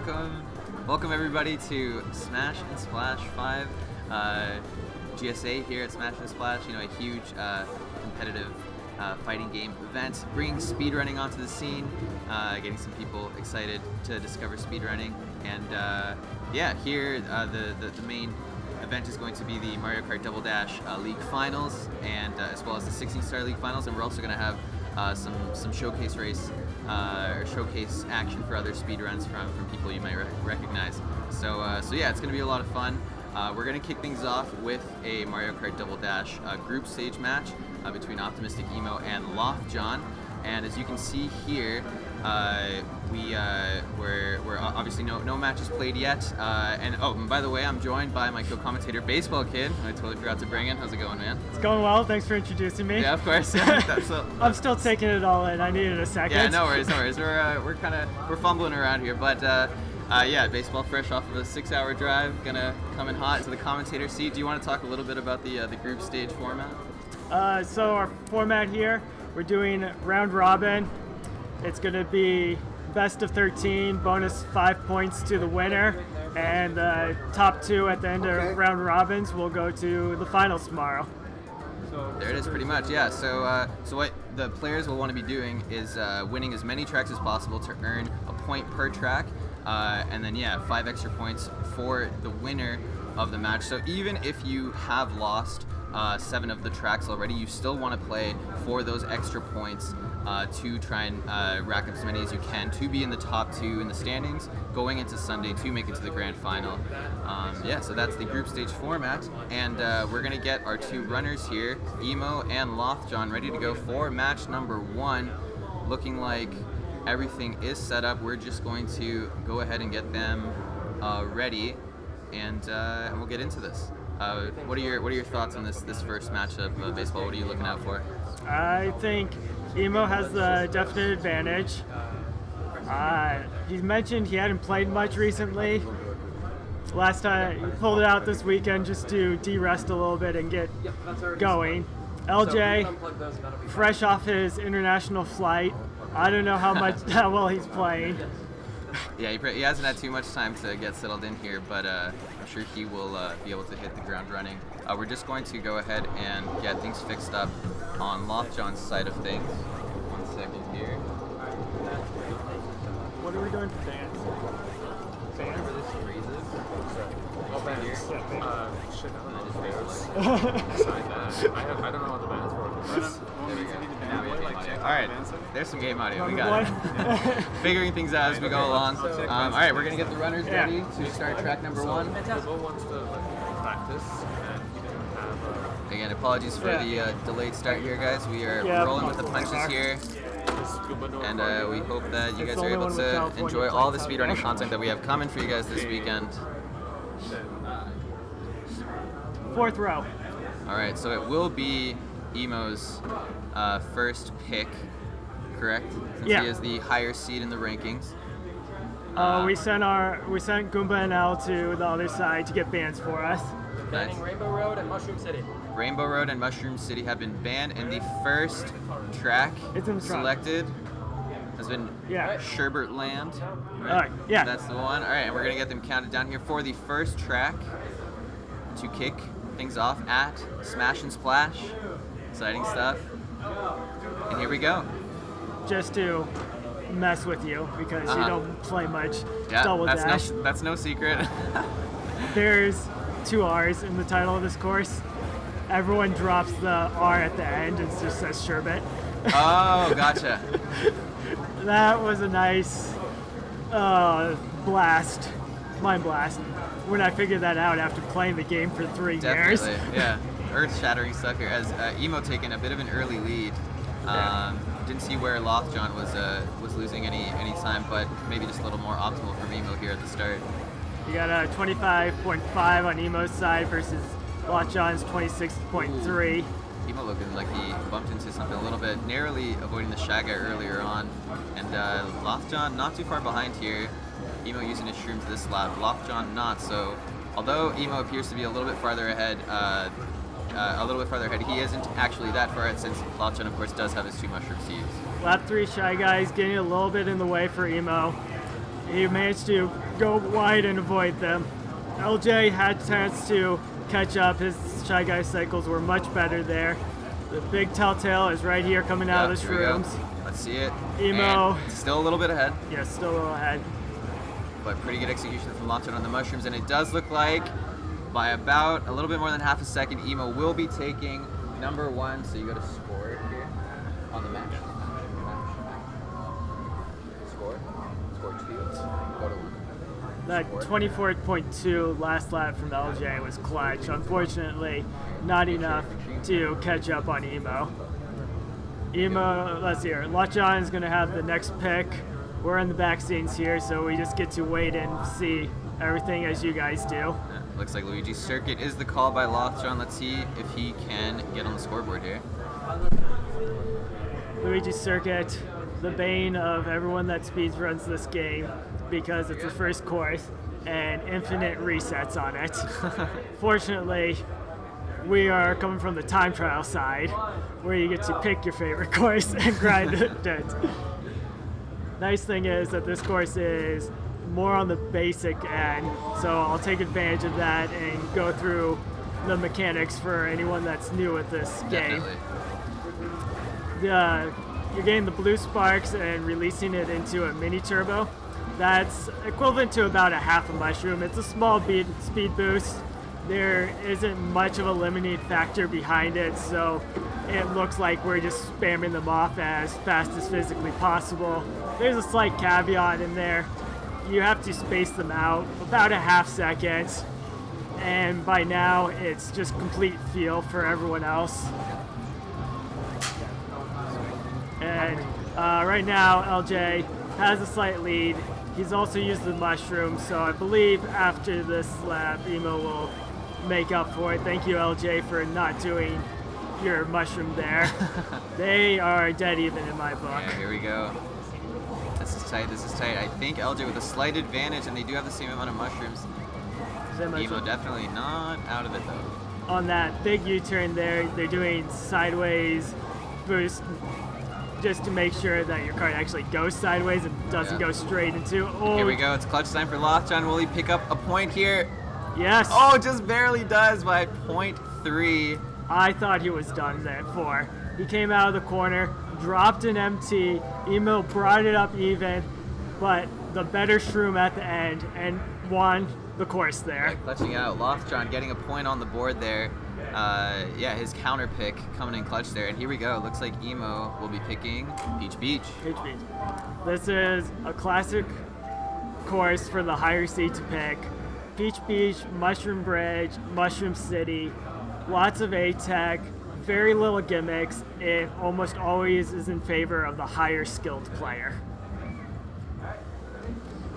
Welcome everybody to Smash and Splash 5 GSA here at Smash and Splash. You know, a huge competitive fighting game event, bringing speedrunning onto the scene, getting some people excited to discover speedrunning. And yeah, here the main event is going to be the Mario Kart Double Dash League Finals, and as well as the 16-star League Finals. And we're also going to have some showcase race or showcase action for other speedruns from people you might recognize. So yeah, it's going to be a lot of fun. We're going to kick things off with a Mario Kart Double Dash group stage match between OptimisticEmo and Lothjon. And as you can see here, we're obviously no matches played yet. And by the way, I'm joined by my co-commentator, Baseball Kid. I totally forgot to bring in. How's it going, man? It's going well. Thanks for introducing me. Yeah, of course. Yeah, I'm still taking it all in. I needed a second. Yeah, no worries. We're fumbling around here, but yeah, Baseball fresh off of a 6-hour drive, gonna come in hot to the commentator seat. Do you want to talk a little bit about the group stage format? So our format here, we're doing round robin. It's going to be best of 13, bonus 5 points to the winner, and top 2 at the end of round robins will go to the finals tomorrow. There it is, pretty much, yeah. So what the players will want to be doing is winning as many tracks as possible to earn a point per track, and then, yeah, 5 extra points for the winner of the match. So even if you have lost 7 of the tracks already, you still want to play for those extra points to try and rack up as many as you can to be in the top 2 in the standings going into Sunday to make it to the grand final. Yeah, so that's the group stage format, and we're going to get our 2 runners here, Emo and Lothjon, ready to go for match number 1. Looking like everything is set up. We're just going to go ahead and get them ready, and we'll get into this. What are your thoughts on this first match of baseball? What are you looking out for? I think Emo has the definite advantage. He mentioned he hadn't played much recently. Last time he pulled it out this weekend just to de-rest a little bit and get going. LJ, fresh off his international flight. I don't know how well he's playing. Yeah, he hasn't had too much time to get settled in here, but I'm sure he will be able to hit the ground running. We're just going to go ahead and get things fixed up on Lothjon's side of things. 1 second here. What are we doing for dance? Whatever this freeze is. Oh, bands. Shit, I don't know what the band's for. Alright, there's some game audio. We got it. Figuring things out as we go along. Alright, we're going to get the runners ready to start track number 1. Wants to practice, and Again, apologies for the delayed start here, guys. We are rolling with the punches here. And we hope that you guys are able to enjoy all the speedrunning content that we have coming for you guys this weekend. 4th row. Alright, so it will be Emo's first pick, correct? Since he is the higher seed in the rankings. We sent Goomba and L to the other side to get bans for us. Nice. Rainbow Road and Mushroom City. Rainbow Road and Mushroom City have been banned, and the first track selected has been Sherbert Land. Right? Yeah. That's the one. Alright, and we're going to get them counted down here for the first track to kick things off at Smash and Splash. Exciting stuff. And here we go. Just to mess with you because you don't play much Double Dash. That's no secret. There's 2 R's in the title of this course. Everyone drops the R at the end and just says sherbet. Oh, gotcha. That was a nice blast, mind blast, when I figured that out after playing the game for 3 years. Definitely, yeah. Earth-shattering stuff here as Emo taking a bit of an early lead. Didn't see where Lothjon was losing any time, but maybe just a little more optimal from Emo here at the start. You got a 25.5 on Emo's side versus Lothjon's 26.3. Emo looking like he bumped into something a little bit, narrowly avoiding the Shaga earlier on. And Lothjon not too far behind here. Emo using his shrooms this lap, Lothjon not. So although Emo appears to be a little bit farther ahead, he isn't actually that far ahead, since Lothjon, of course, does have his 2 mushroom seeds. Lap 3 Shy Guys getting a little bit in the way for Emo. he managed to go wide and avoid them. LJ had a chance to catch up. His Shy Guy cycles were much better there. The big telltale is right here coming out of the here we go. shrooms. Let's see it. Emo. And still a little bit ahead. Yeah, still a little ahead. But pretty good execution from Lothjon on the mushrooms, and it does look like by about a little bit more than half a second, Emo will be taking number 1. So you go to score here on the match. Score 2. Go to 1. That 24.2 last lap from LJ was clutch. Unfortunately, not enough to catch up on Emo. Emo, let's see here. Lothjon is going to have the next pick. We're in the back scenes here, so we just get to wait and see everything as you guys do. Yeah, looks like Luigi's Circuit is the call by Lothjon. Let's see if he can get on the scoreboard here. Luigi's Circuit, the bane of everyone that speedruns this game, because it's the first course and infinite resets on it. Fortunately, we are coming from the time trial side, where you get to pick your favorite course and grind it. Nice thing is that this course is more on the basic end, so I'll take advantage of that and go through the mechanics for anyone that's new with this game. Definitely. You're getting the blue sparks and releasing it into a mini turbo. That's equivalent to about a half a mushroom. It's a small speed boost. There isn't much of a limiting factor behind it, so it looks like we're just spamming them off as fast as physically possible. There's a slight caveat in there. You have to space them out about a half second, and by now it's just complete feel for everyone else. And right now LJ has a slight lead. He's also used the mushroom, so I believe after this lap Emo will make up for it. Thank you, LJ, for not doing your mushroom there. They are dead even in my book. Yeah, here we go. This is tight, this is tight. I think LJ with a slight advantage, and they do have the same amount of mushrooms. Emo definitely not out of it though. On that big U-turn there, they're doing sideways boost just to make sure that your cart actually goes sideways and doesn't go straight into. Oh, here we go, it's clutch time for Lothjon. Will he pick up a point here? Yes. Oh, just barely does by 0.3. I thought he was done there for. He came out of the corner, dropped an MT, Emo brought it up even, but the better shroom at the end and won the course there. Yeah, clutching out. Lothjon getting a point on the board there. Yeah, his counter pick coming in clutch there. And here we go. Looks like Emo will be picking Peach Beach. Peach Beach. This is a classic course for the higher seed to pick. Peach Beach, Mushroom Bridge, Mushroom City, lots of A-Tech, very little gimmicks. It almost always is in favor of the higher skilled player.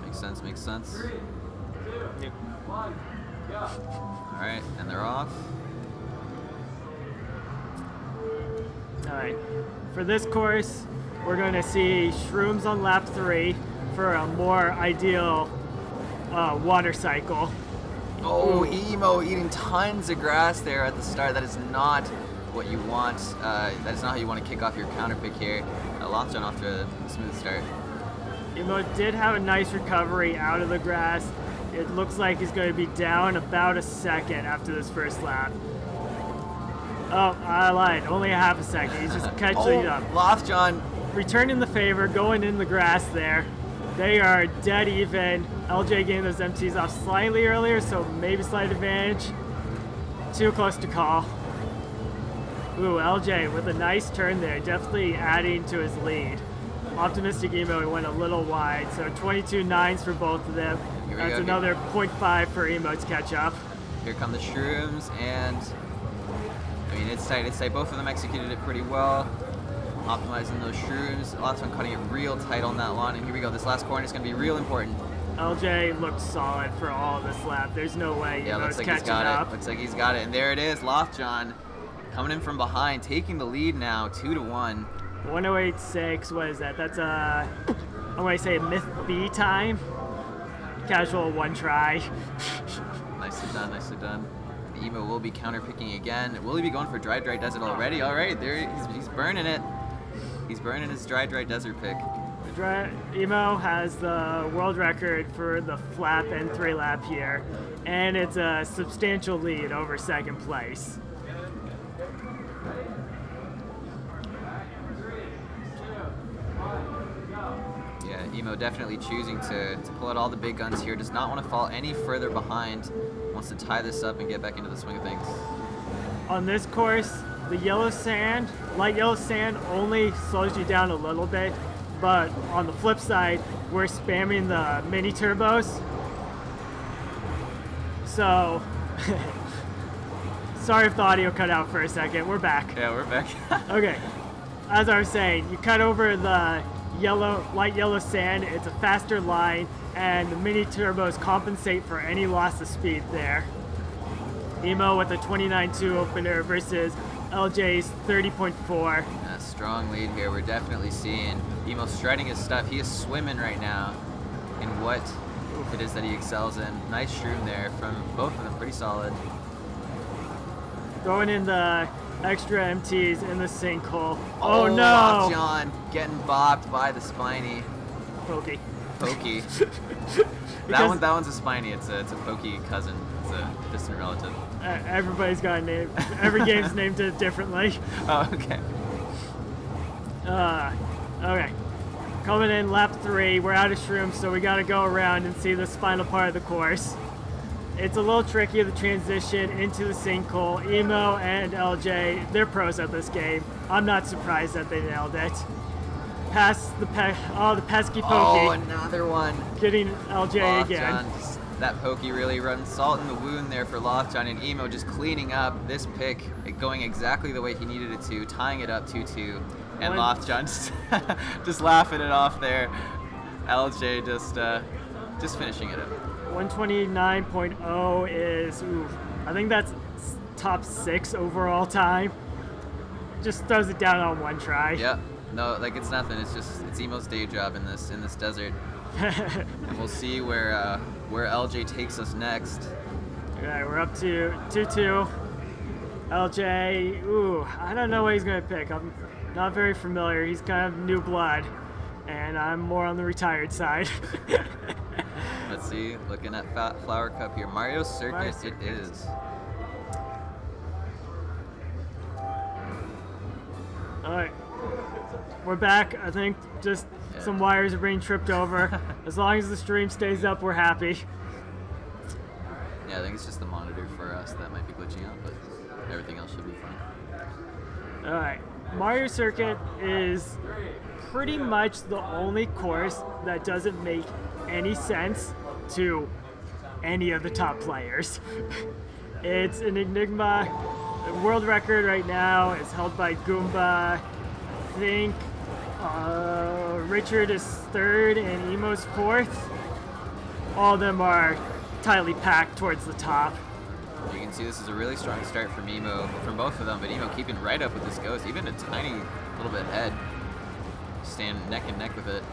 Makes sense, makes sense. Alright, and they're off. Alright, for this course, we're going to see shrooms on lap 3 for a more ideal water cycle. Oh, Emo eating tons of grass there at the start. That is not what you want. That is not how you want to kick off your counter pick here. Lothjon off to a smooth start. Emo did have a nice recovery out of the grass. It looks like he's going to be down about a second after this first lap. Oh, I lied. Only a half a second. He's just catching up. Lothjon returning the favor, going in the grass there. They are dead even. LJ getting those MTs off slightly earlier, so maybe slight advantage. Too close to call. Ooh, LJ with a nice turn there, definitely adding to his lead. OptimisticEmo went a little wide, so 22.9s for both of them. That's another 0.5 for Emo to catch up. Here come the shrooms, and I mean, it's tight, it's tight. Both of them executed it pretty well. Optimizing those shrooms. Lothjon cutting it real tight on that line, and here we go. This last corner is going to be real important. LJ looked solid for all of this lap. There's no way looks like he's got it. Looks like he's got it, and there it is. Lothjon coming in from behind, taking the lead now, 2-1. 1:08.6. What is that? That's I want to say Myth B time. Casual one try. Nicely done, nicely done. Emo will be counter picking again. Will he be going for dry desert already? All right, there he's burning it. He's burning his dry desert pick. Emo has the world record for the flap and 3-lap here, and it's a substantial lead over second place. Yeah, Emo definitely choosing to pull out all the big guns here. Does not want to fall any further behind. Wants to tie this up and get back into the swing of things. On this course, the yellow sand, light yellow sand, only slows you down a little bit, but on the flip side, we're spamming the mini turbos. So, sorry if the audio cut out for a second. We're back. Yeah, we're back. Okay, as I was saying, you cut over the light yellow sand, it's a faster line, and the mini turbos compensate for any loss of speed there. Emo with a 29.2 opener versus LJ's 30.4. A strong lead here. We're definitely seeing Emo striding his stuff. He is swimming right now in what it is that he excels in. Nice shroom there from both of them. Pretty solid. Going in the extra MTs in the sinkhole. Oh no! Lothjon getting bopped by the spiny. Pokey. That one's a spiny. It's a pokey cousin. It's a distant relative. Everybody's got a name. Every game's named it differently. Oh, okay. Okay. Coming in lap 3, we're out of shrooms, so we gotta go around and see this final part of the course. It's a little tricky, the transition into the sinkhole. Emo and LJ, they're pros at this game. I'm not surprised that they nailed it. Past the pesky pokey. Oh, another one. Getting LJ again. That pokey really runs salt in the wound there for Lothjon, and Emo just cleaning up this pick, going exactly the way he needed it to, tying it up 2-2. And Lothjon just laughing it off there. LJ just finishing it up. 129.0 is, I think that's top 6 overall time. Just throws it down on one try. Yep. No, like it's nothing. It's Emo's day job in this desert. And we'll see where LJ takes us next. Okay, we're up to 2-2. LJ, I don't know what he's gonna pick. I'm not very familiar. He's kind of new blood, and I'm more on the retired side. Let's see. Looking at Flower Cup here. Mario Circuit, it is. All right, we're back. I think just some wires are being tripped over. As long as the stream stays up, we're happy. Yeah, I think it's just the monitor for us that might be glitching out, but everything else should be fine. All right, Mario Circuit is pretty much the only course that doesn't make any sense to any of the top players. It's an enigma. The world record right now is held by Goomba. I think Richard is 3rd and Emo's 4th. All of them are tightly packed towards the top. You can see this is a really strong start from Emo, from both of them, but Emo keeping right up with this ghost, even a tiny little bit ahead. Staying neck and neck with it.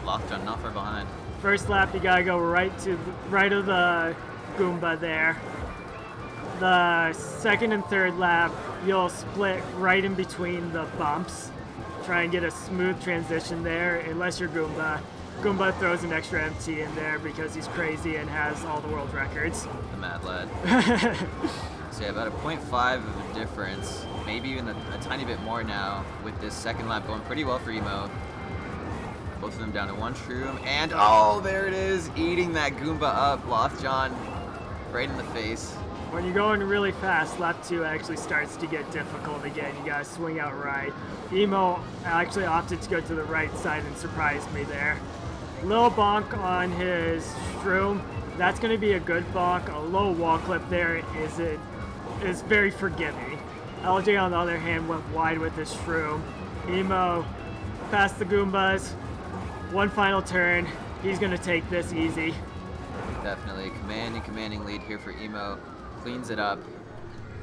Lothjon not far behind. First lap, you gotta go right of the Goomba there. The second and third lap, you'll split right in between the bumps. Try and get a smooth transition there, unless you're Goomba. Goomba throws an extra MT in there because he's crazy and has all the world records. The mad lad. So yeah, about a 0.5 of a difference, maybe even a tiny bit more now, with this second lap going pretty well for Emo. Both of them down to 1 shroom, and oh, there it is, eating that Goomba up. Lothjon right in the face. When you're going really fast, lap 2 actually starts to get difficult again. You gotta swing out right. Emo actually opted to go to the right side and surprised me there. Little bonk on his shroom. That's gonna be a good bonk. A low wall clip there is very forgiving. LJ on the other hand went wide with his shroom. Emo past the Goombas. One final turn. He's gonna take this easy. Definitely commanding lead here for Emo. Cleans it up,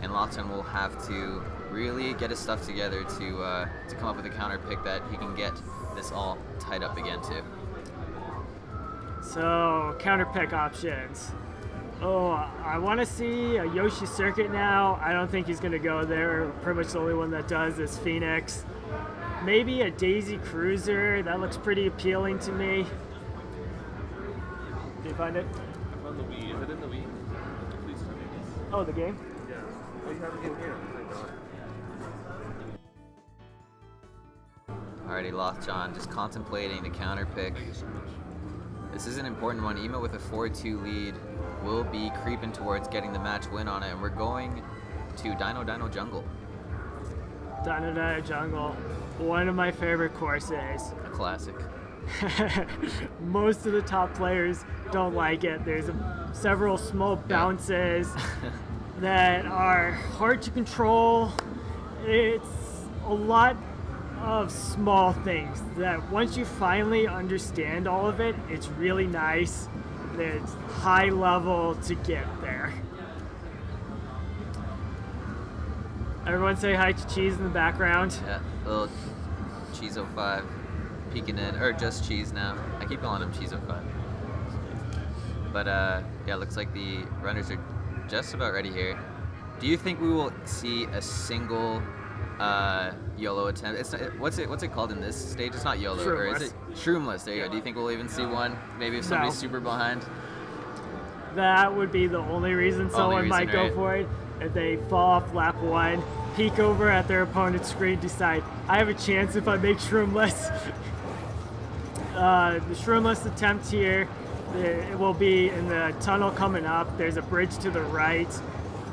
and Lothjon will have to really get his stuff together to come up with a counter pick that he can get this all tied up again to. So, counter pick options. Oh, I want to see a Yoshi Circuit now. I don't think he's going to go there. Pretty much the only one that does is Phoenix. maybe a Daisy Cruiser. That looks pretty appealing to me. Did you find it? I found the Wii. Is it in the Wii? Please tell me. Oh, the game? Yeah. Oh, you have it in here. Thank God. Alrighty, Lothjon just contemplating the counter pick. This is an important one. Emo with a 4-2 lead will be creeping towards getting the match win on it, and we're going to Dino Jungle. Dino Jungle, one of my favorite courses. A classic. Most of the top players don't like it. There's several small bounces that are hard to control. It's a lot of small things that once you finally understand all of it, it's really nice. It's high level to get there. Everyone say hi to Cheese in the background. Yeah, little Cheese 05 peeking in, or just Cheese now. I keep calling him Cheese 05. But yeah, looks like the runners are just about ready here. Do you think we will see a single YOLO attempt? It's not, what's it called in this stage? It's not YOLO, or is it Shroomless? There you go. Do you think we'll even see one? Maybe if somebody's super behind. That would be the only reason someone might go for it. If they fall off lap 1, peek over at their opponent's screen, decide, I have a chance if I make Shroomless. The Shroomless attempt here, it will be in the tunnel coming up. There's a bridge to the right.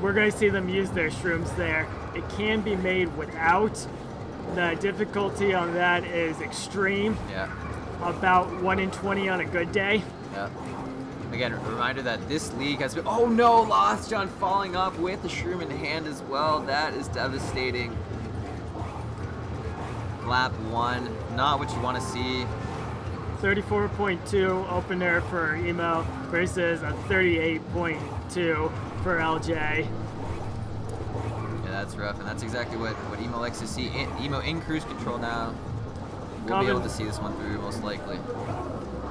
We're going to see them use their shrooms there. It can be made without. The difficulty on that is extreme. Yeah. About 1 in 20 on a good day. Yeah. Again, a reminder that this league has been... Oh no, Lothjon falling off with the shroom in hand as well. That is devastating. Lap 1, not what you want to see. 34.2 opener for Emo versus a 38.2 for LJ. Yeah, that's rough, and that's exactly what Emo likes to see. Emo in cruise control now. We'll be able to see this one through, most likely.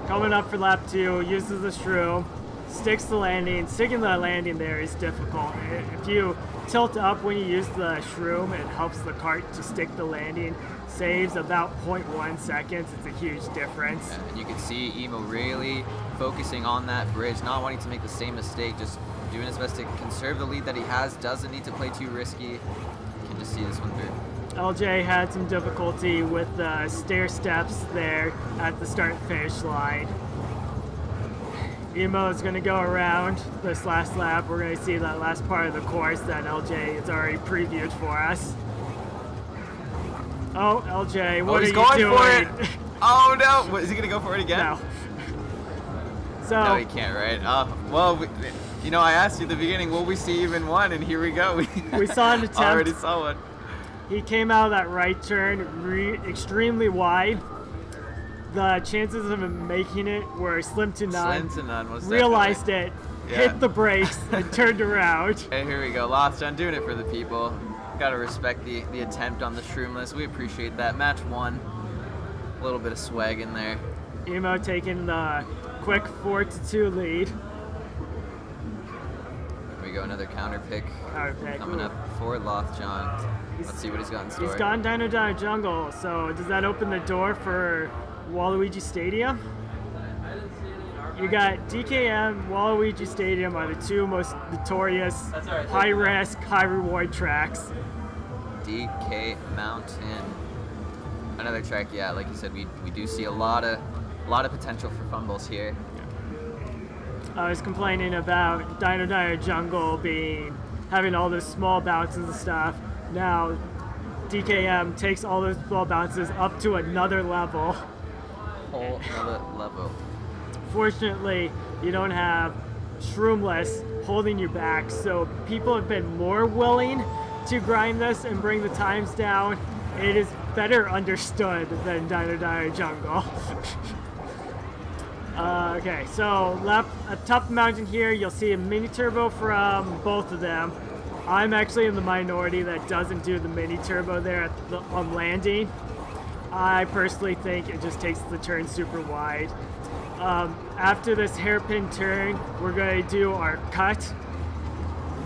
Coming up for lap 2, uses the shroom, sticks the landing. Sticking the landing there is difficult. If you tilt up when you use the shroom, it helps the cart to stick the landing. Saves about 0.1 seconds. It's a huge difference. Yeah, and you can see Emo really focusing on that bridge, not wanting to make the same mistake, just doing his best to conserve the lead that he has, doesn't need to play too risky. Can just see this one through. LJ had some difficulty with the stair steps there at the start and finish line. Emo is going to go around this last lap. We're going to see that last part of the course that LJ has already previewed for us. Oh, LJ, what are you doing? He's going for it. Oh no! Is he going to go for it again? No. So, no, he can't, right? Well, you know, I asked you at the beginning, will we see even one? And here we go. We saw an attempt. Already saw one. He came out of that right turn extremely wide. The chances of him making it were slim to none. Slim to none, was realized it, hit the brakes, and turned around. And here we go. Lothjon doing it for the people. Gotta respect the attempt on the shroomless. We appreciate that. Match 1. A little bit of swag in there. Emo taking the quick 4-2 lead. Here we go, another counter pick. Coming up for Lothjon. Let's see what he's got in store. He's gone Dino Jungle, so does that open the door for Waluigi Stadium? You got DKM, Waluigi Stadium are the two most notorious high-risk, high-reward tracks. DK Mountain. Another track, yeah, like you said, we do see a lot of potential for fumbles here. I was complaining about Dino Jungle having all those small bounces and stuff. Now, DKM takes all those small bounces up to another level. Whole other level. Fortunately, you don't have Shroomless holding you back, so people have been more willing to grind this and bring the times down. It is better understood than Dino Jungle. Okay, so atop the mountain here, you'll see a mini turbo from both of them. I'm actually in the minority that doesn't do the mini turbo there on landing. I personally think it just takes the turn super wide. After this hairpin turn, we're going to do our cut,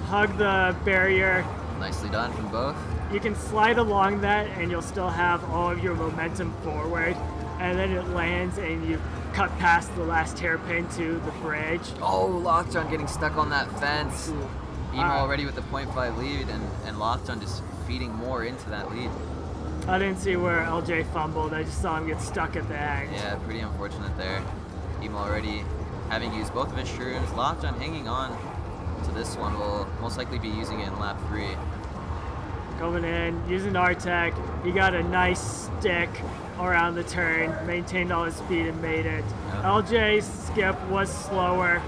hug the barrier. Nicely done from both. you can slide along that and you'll still have all of your momentum forward, and then it lands and you cut past the last hairpin to the bridge. Oh, Lothjon getting stuck on that fence. Emo already with the 0.5 lead, and Lothjon just feeding more into that lead. I didn't see where LJ fumbled. I just saw him get stuck at the end. Yeah, pretty unfortunate there. Emo already having used both of his shrooms. Lothjon hanging on to this one, will most likely be using it in lap 3. Coming in, using R-Tech. He got a nice stick around the turn, maintained all his speed and made it. Yep. LJ's skip was slower.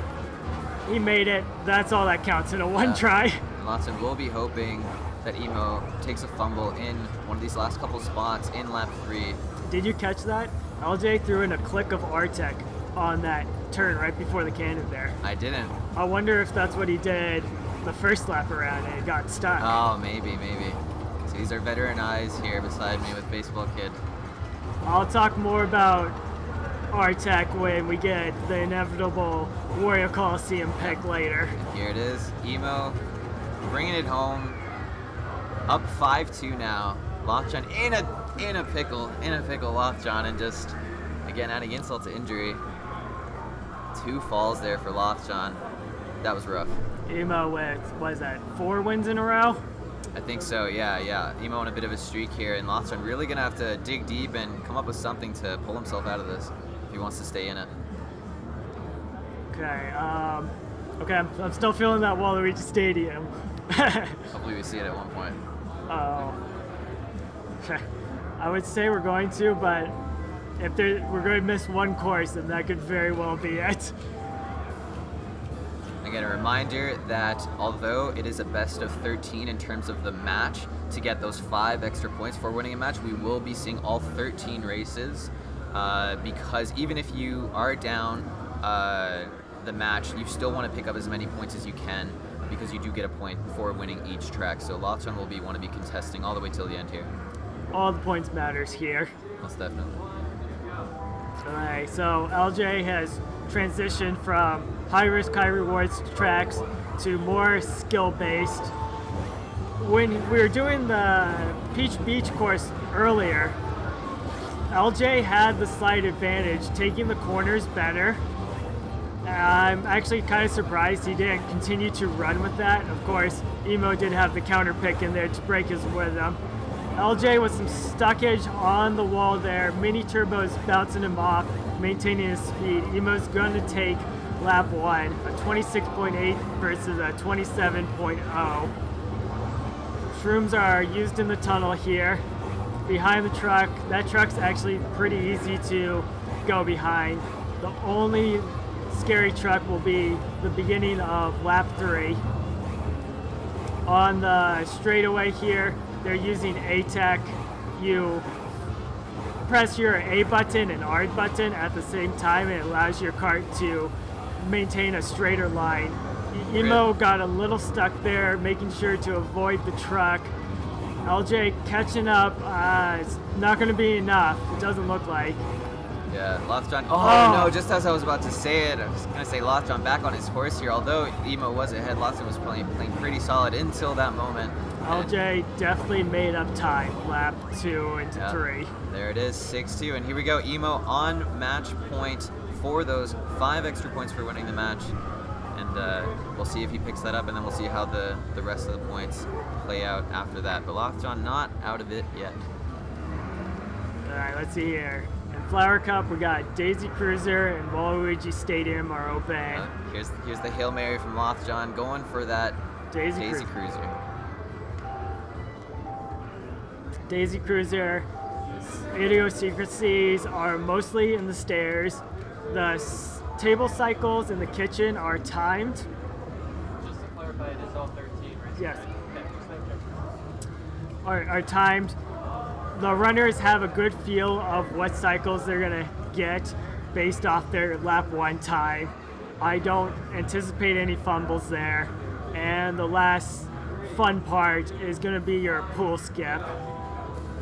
He made it. That's all that counts in a one try. Lothjon will be hoping that Emo takes a fumble in one of these last couple spots in lap 3. Did you catch that? LJ threw in a click of R-Tech on that turn right before the cannon there. I didn't. I wonder if that's what he did the first lap around and it got stuck. Oh, maybe. So these are veteran eyes here beside me with Baseball Kid. I'll talk more about R-Tech when we get the inevitable Warrior Coliseum pick later. And here it is, Emo bringing it home. Up 5-2 now. Lothjon in a pickle, Lothjon, and just again adding insult to injury. 2 falls there for Lothjon. That was rough. Emo with, what is that, 4 wins in a row? I think so, yeah. Emo on a bit of a streak here, and Lothjon really gonna have to dig deep and come up with something to pull himself out of this if he wants to stay in it. Okay, I'm still feeling that Waluigi Stadium. Hopefully we see it at one point. Okay. I would say we're going to, but if we're going to miss one course, then that could very well be it. Again, a reminder that although it is a best of 13 in terms of the match, to get those 5 extra points for winning a match, we will be seeing all 13 races, because even if you are down the match, you still want to pick up as many points as you can, because you do get a point for winning each track. So Lothjon will want to be contesting all the way till the end here. All the points matters here. Most definitely. Alright, so LJ has transitioned from high risk, high rewards tracks to more skill based. When we were doing the Peach Beach course earlier, LJ had the slight advantage, taking the corners better. I'm actually kind of surprised he didn't continue to run with that. Of course, Emo did have the counter pick in there to break his rhythm. LJ with some stuckage on the wall there, mini turbos bouncing him off, maintaining his speed. Emo's going to take lap 1, a 26.8 versus a 27.0. Shrooms are used in the tunnel here. Behind the truck, that truck's actually pretty easy to go behind. The only scary truck will be the beginning of lap 3. On the straightaway here, they're using A-Tech. You press your A button and R button at the same time, and it allows your kart to maintain a straighter line. Emo got a little stuck there, making sure to avoid the truck. LJ catching up. It's not going to be enough. It doesn't look like. Yeah, Lothjon. Oh no, just as I was about to say it, I was going to say Lothjon back on his horse here. Although Emo was ahead, Lothjon was playing pretty solid until that moment. LJ definitely made up time, lap 2 into 3. There it is, 6-2, and here we go. Emo on match point for those 5 extra points for winning the match. And we'll see if he picks that up, and then we'll see how the rest of the points play out after that. But Lothjon not out of it yet. All right, let's see here. In Flower Cup, we got Daisy Cruiser and Waluigi Stadium are open. Here's the Hail Mary from Lothjon going for that Daisy Cruiser. Daisy Cruiser idiosyncrasies are mostly in the stairs. The table cycles in the kitchen are timed. Just to clarify, it is all 13, right? Yes. Okay. Are timed. The runners have a good feel of what cycles they're going to get based off their lap 1 time. I don't anticipate any fumbles there. And the last fun part is going to be your pool skip.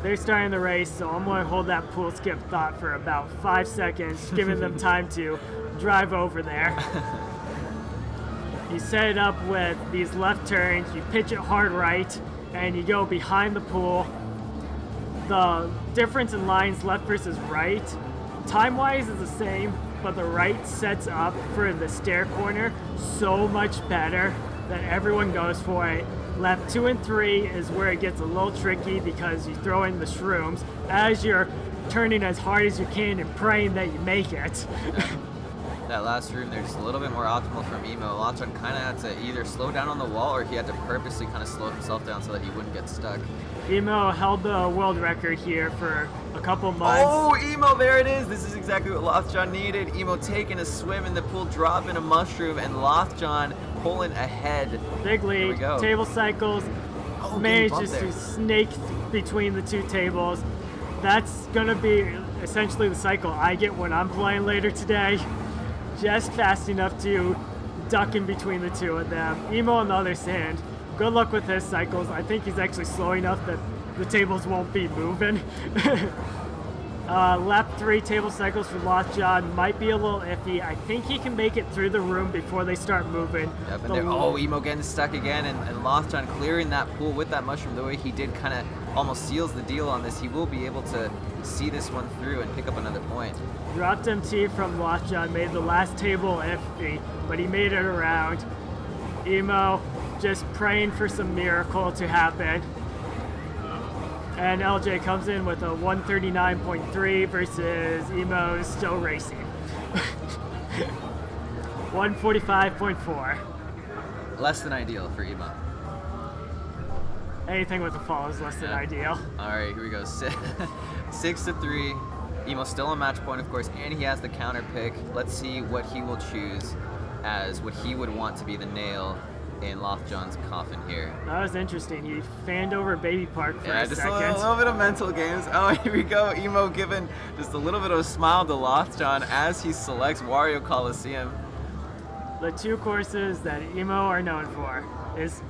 They're starting the race, so I'm going to hold that pool skip thought for about 5 seconds, giving them time to drive over there. You set it up with these left turns, you pitch it hard right, and you go behind the pool. The difference in lines left versus right, time-wise is the same, but the right sets up for the stair corner so much better that everyone goes for it. Lap 2 and 3 is where it gets a little tricky because you throw in the shrooms as you're turning as hard as you can and praying that you make it. That last room, they're just a little bit more optimal from Emo. Lothjon kind of had to either slow down on the wall or he had to purposely kind of slow himself down so that he wouldn't get stuck. Emo held the world record here for a couple months. Oh, Emo, there it is. This is exactly what Lothjon needed. Emo taking a swim in the pool, dropping a mushroom, and Lothjon pulling ahead. Big lead. Here we go. Table cycles. Oh, Manages to snake between the two tables. That's going to be essentially the cycle I get when I'm playing later today. Just fast enough to duck in between the two of them. Emo on the other hand, good luck with his cycles. I think he's actually slow enough that the tables won't be moving. Lap 3 table cycles for Lothjon might be a little iffy. I think he can make it through the room before they start moving. Yep, and Emo getting stuck again, and Lothjon clearing that pool with that mushroom the way he did kind of almost seals the deal on this. He will be able to see this one through and pick up another point. Dropped MT from Lothjon, made the last table iffy, but he made it around. Emo just praying for some miracle to happen. And LJ comes in with a 139.3 versus Emo's still racing. 145.4. Less than ideal for Emo. Anything with a fall is less than ideal. All right, here we go. 6-3. Emo still on match point, of course, and he has the counter pick. Let's see what he will choose as what he would want to be the nail in Lothjon's coffin here. That was interesting. He fanned over Baby Park for a just second. a little bit of mental games. Oh, here we go. Emo giving just a little bit of a smile to Lothjon as he selects Wario Coliseum. The two courses that Emo are known for is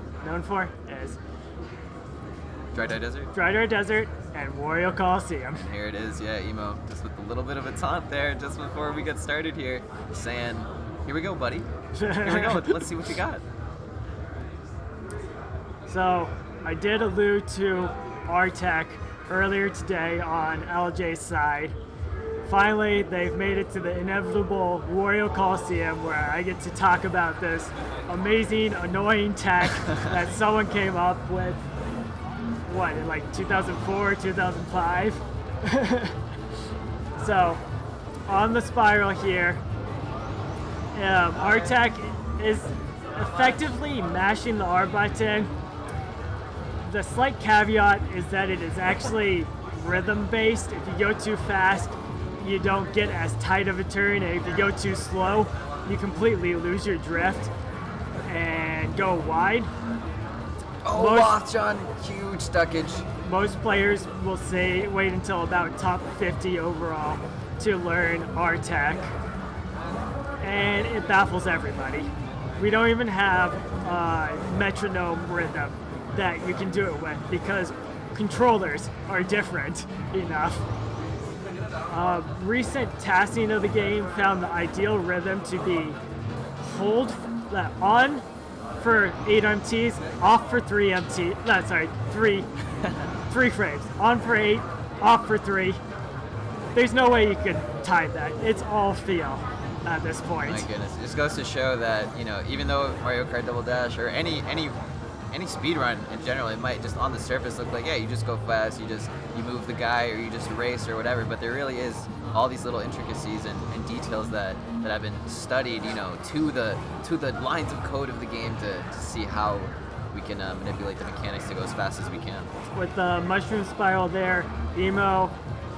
Dry Dye Desert? Dry Dye Desert and Wario Coliseum. And here it is, yeah, Emo, just with a little bit of a taunt there just before we get started here, saying, here we go, buddy. Here we go. Let's see what you got. So I did allude to R-Tech earlier today on LJ's side. Finally, they've made it to the inevitable Wario Coliseum where I get to talk about this amazing, annoying tech that someone came up with, what, in like 2004, 2005? So, on the spiral here, R-Tech is effectively mashing the R button. The slight caveat is that it is actually rhythm based. If you go too fast, you don't get as tight of a turn, and if you go too slow, you completely lose your drift and go wide. Oh, Lothjon, huge stuckage. Most players will say wait until about top 50 overall to learn R-Tech, and it baffles everybody. We don't even have metronome rhythm that you can do it with because controllers are different enough. Recent testing of the game found the ideal rhythm to be hold that on for 8 MTs, off for 3 MT. No, sorry, 3 frames. On for 8, off for 3. There's no way you could time that. It's all feel at this point. My goodness, it just goes to show that, you know, even though Mario Kart Double Dash or any speedrun in general, it might just on the surface look like, yeah, you just go fast, you move the guy, or you just race or whatever, but there really is all these little intricacies and details that have been studied, you know, to the lines of code of the game to see how we can manipulate the mechanics to go as fast as we can. With the mushroom spiral there, Emo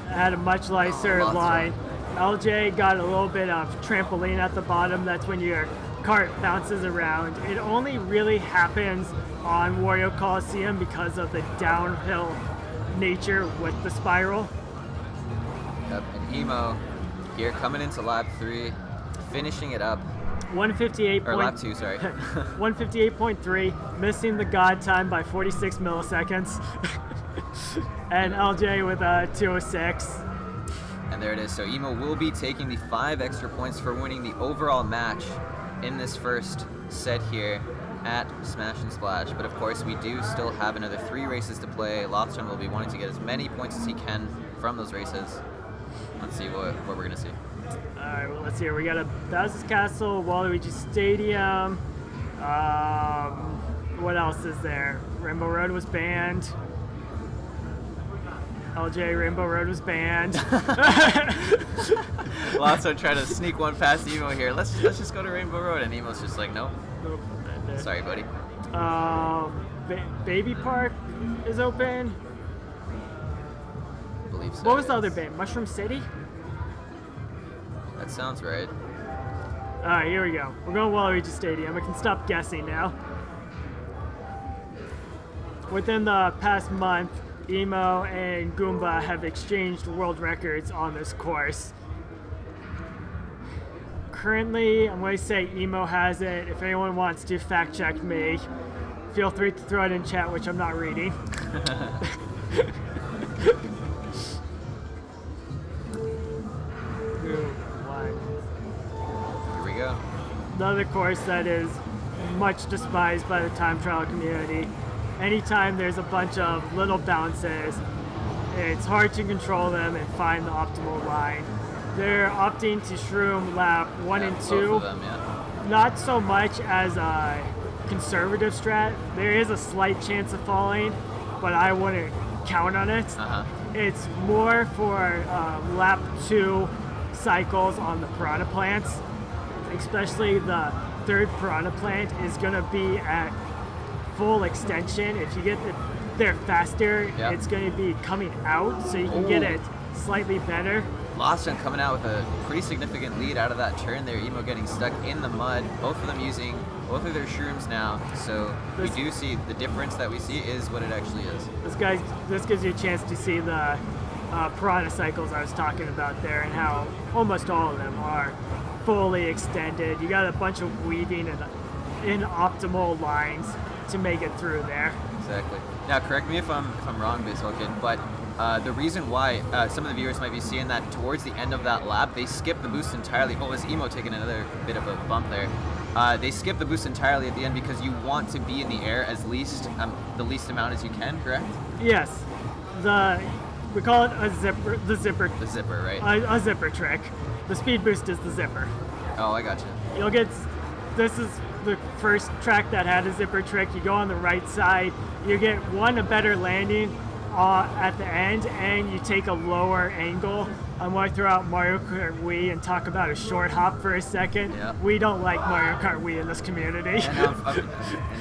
had a much nicer line. LJ got a little bit of trampoline at the bottom. That's when your cart bounces around. It only really happens on Wario Coliseum because of the downhill nature with the spiral. Yep, and Emo here coming into lap 3, finishing it up. 158. Or lap 2, sorry. 158.3, missing the god time by 46 milliseconds. And LJ with a 206. And there it is. So Emo will be taking the 5 extra points for winning the overall match in this first set here. at Smash and Splash. But of course, we do still have another 3 races to play. Lothjon will be wanting to get as many points as he can from those races. Let's see what we're going to see. Alright, well, let's see here. We got a Bowser's Castle, Waluigi Stadium. What else is there? Rainbow Road was banned. LJ, Rainbow Road was banned. Lothjon trying to sneak one past Emo here. Let's just go to Rainbow Road, and Emo's just like, nope. Nope. Sorry, buddy. Baby Park is open. I believe so. What was the other ban? Mushroom City? That sounds right. Alright, here we go. We're going to Waluigi Stadium. I can stop guessing now. Within the past month, Emo and Goomba have exchanged world records on this course. Currently, I'm going to say Emo has it. If anyone wants to fact check me, feel free to throw it in chat, which I'm not reading. Here we go. Another course that is much despised by the time trial community. Anytime there's a bunch of little bounces, it's hard to control them and find the optimal line. They're opting to shroom lap 1 and 2. Both of them, yeah. Not so much as a conservative strat. There is a slight chance of falling, but I wouldn't count on it. It's more for lap 2 cycles on the piranha plants. Especially the 3rd piranha plant is going to be at full extension. If you get there faster, it's going to be coming out, so you can get it slightly better. Lothjon coming out with a pretty significant lead out of that turn there. Emo getting stuck in the mud. Both of them using both of their shrooms now. So we do see the difference that we see is what it actually is. This gives you a chance to see the piranha cycles I was talking about there, and how almost all of them are fully extended. You got a bunch of weaving and in optimal lines to make it through there. Exactly. Now, correct me if I'm wrong, Biswalkin, but the reason why some of the viewers might be seeing that towards the end of that lap, they skip the boost entirely. Oh, was Emo taking another bit of a bump there? They skip the boost entirely at the end because you want to be in the air as least the least amount as you can, correct? Yes. We call it a zipper. The zipper, right? A zipper trick. The speed boost is the zipper. Oh, I gotcha. You'll get. This is the first track that had a zipper trick. You go on the right side. You get a better landing at the end, and you take a lower angle. I'm going to throw out Mario Kart Wii and talk about a short hop for a second. Yeah. We don't like Mario Kart Wii in this community.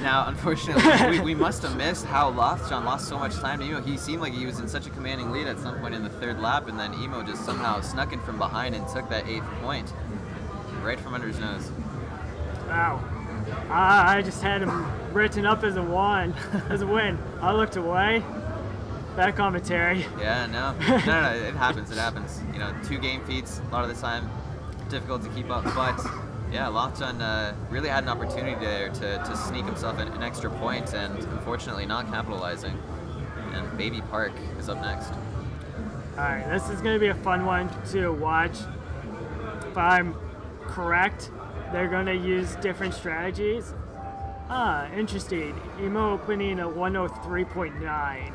Now, unfortunately, we must have missed how Lothjon lost so much time to Emo. He seemed like he was in such a commanding lead at some point in the 3rd lap, and then Emo just somehow snuck in from behind and took that 8th point right from under his nose. Wow. I just had him written up as a win. I looked away. Bad commentary. Yeah, no, it happens. It happens. 2 game feats a lot of the time, difficult to keep up. But yeah, Lothjon really had an opportunity there to sneak himself an extra point, and unfortunately not capitalizing. And Baby Park is up next. All right, this is going to be a fun one to watch. If I'm correct, they're going to use different strategies. Interesting. Emo opening a 103.9.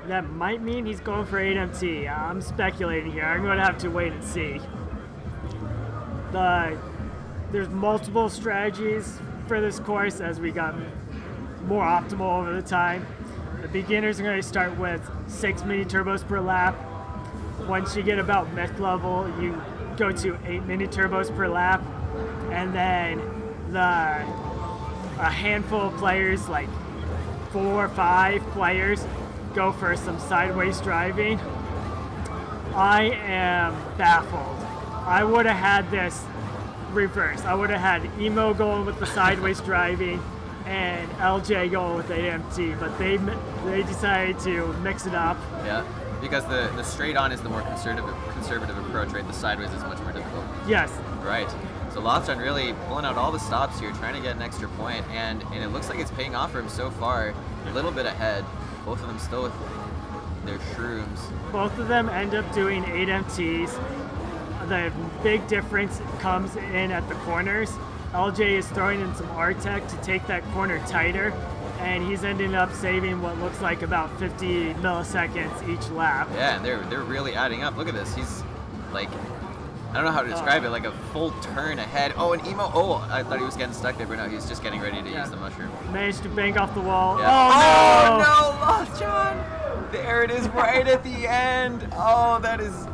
That might mean he's going for 8MT. I'm speculating here. I'm going to have to wait and see. There's multiple strategies for this course as we got more optimal over the time. The beginners are going to start with 6 mini turbos per lap. Once you get about myth level, you go to 8 mini turbos per lap. And then a handful of players, like 4 or 5 players, go for some sideways driving. I am baffled. I would have had this reverse. I would have had Emo going with the sideways driving and LJ going with 8MT, but they decided to mix it up. Yeah, because the straight on is the more conservative approach, right? The sideways is much more difficult. Yes. Right. So Lothjon really pulling out all the stops here, trying to get an extra point, and it looks like it's paying off for him so far. A little bit ahead. Both of them still with their shrooms. Both of them end up doing 8MTs. the big difference comes in at the corners. LJ is throwing in some R-Tech to take that corner tighter, and he's ending up saving what looks like about 50 milliseconds each lap. Yeah, and they're really adding up. Look at this. He's like, I don't know how to describe it, like a full turn ahead. Oh, and Emo, I thought he was getting stuck there, but no, he's just getting ready to use the mushroom. Managed to bank off the wall. Yeah. Oh, no, Lothjon! There it is right at the end. Oh, that is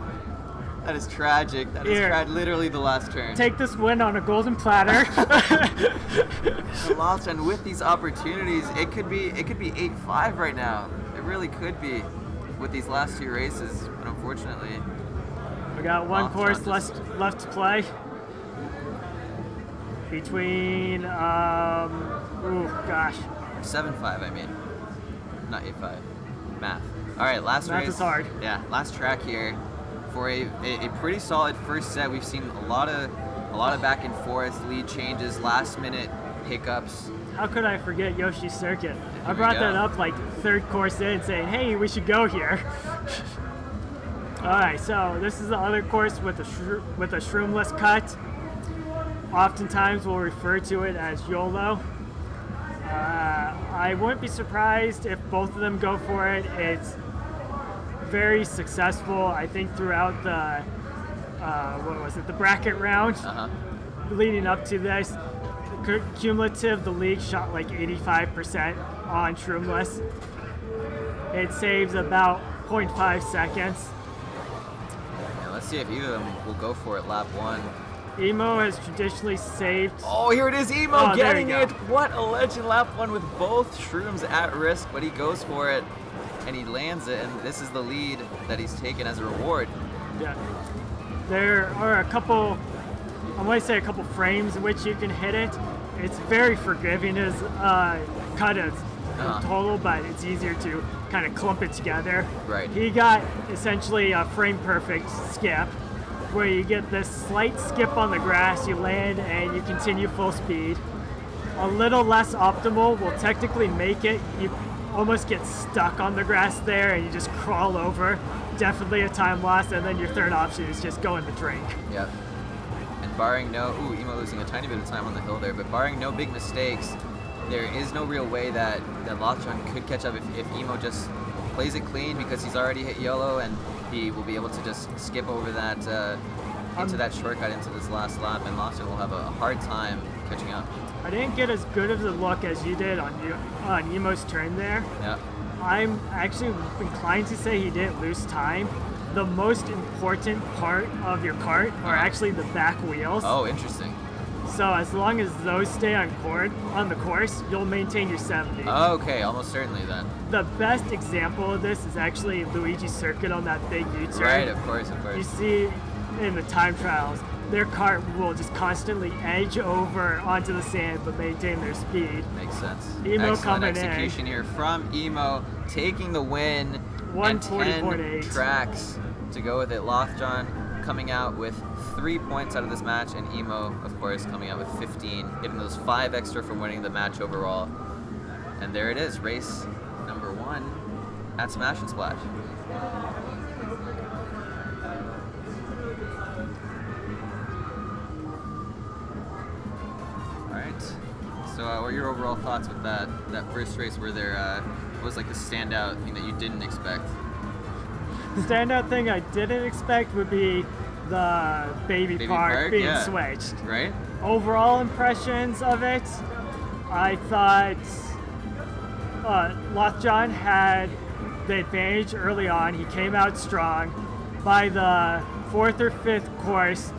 tragic. That is literally the last turn. Take this win on a golden platter. Lothjon with these opportunities, it could be 8-5 right now. It really could be with these last two races, but unfortunately. We got one course left to play. Between 7-5, I mean. Not 8-5. Math. Alright, last race. Math is hard. Yeah, last track here. For a pretty solid first set. We've seen a lot of back and forth, lead changes, last minute hiccups. How could I forget Yoshi's Circuit? I brought that up like third course in, saying, hey, we should go here. Alright, so this is the other course with a shroomless cut. Oftentimes we'll refer to it as YOLO. I wouldn't be surprised if both of them go for it. It's very successful, I think, throughout the the bracket round leading up to this. Cumulative, the league shot like 85% on shroomless. It saves about 0.5 seconds. Yeah, let's see if either of them will go for it lap one. Emo has traditionally saved. Oh, here it is, Emo getting it. What a legend, lap one with both shrooms at risk, but he goes for it and he lands it, and this is the lead that he's taken as a reward. Yeah. There are a couple frames in which you can hit it. It's very forgiving as cut as total, but it's easier to kind of clump it together. Right. He got essentially a frame perfect skip, where you get this slight skip on the grass, you land, and you continue full speed. A little less optimal will technically make it. You almost get stuck on the grass there, and you just crawl over. Definitely a time loss, and then your third option is just go in the drink. Yep. And barring Emo losing a tiny bit of time on the hill there, but barring no big mistakes, there is no real way that Lothjon could catch up if Emo just plays it clean, because he's already hit YOLO, and he will be able to just skip over that into that shortcut into this last lap, and Lothjon will have a hard time catching up. I didn't get as good of a look as you did on Emo's turn there. Yeah. I'm actually inclined to say he didn't lose time. The most important part of your kart are actually the back wheels. Oh, interesting. So as long as those stay on the course, you'll maintain your 70. Okay, almost certainly then. The best example of this is actually Luigi's Circuit on that big U-turn. Right, of course. You see in the time trials, their kart will just constantly edge over onto the sand but maintain their speed. Makes sense. Emo Excellent coming execution here from Emo, taking the win. 140.8 tracks to go with it. Lothjon coming out with 3 points out of this match, and Emo, of course, coming out with 15, getting those 5 extra from winning the match overall. And there it is, race number 1 at Smash and Splash. So what are your overall thoughts with that first race? Where there what was like the standout thing that you didn't expect? The standout thing I didn't expect would be the baby park being switched. Right? Overall impressions of it, I thought Lothjon had the advantage early on. He came out strong. By the 4th or 5th course,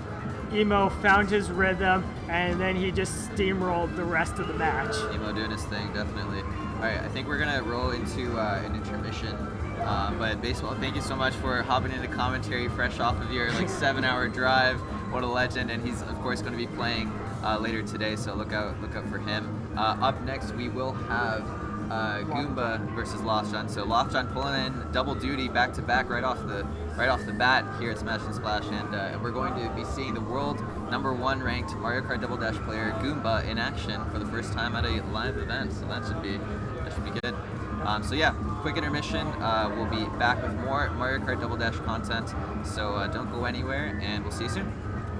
Emo found his rhythm, and then he just steamrolled the rest of the match. Emo doing his thing, definitely. All right, I think we're gonna roll into an intermission. But Baseball, thank you so much for hopping into commentary fresh off of your 7-hour drive. What a legend! And he's of course going to be playing later today, so look out for him. Up next, we will have Goomba versus Lothjon. So Lothjon pulling in double duty back to back right off the bat here at Smash and Splash, and we're going to be seeing the world #1 ranked Mario Kart Double Dash player Goomba in action for the first time at a live event. So that should be good. So yeah, quick intermission. We'll be back with more Mario Kart Double Dash content. So don't go anywhere, and we'll see you soon.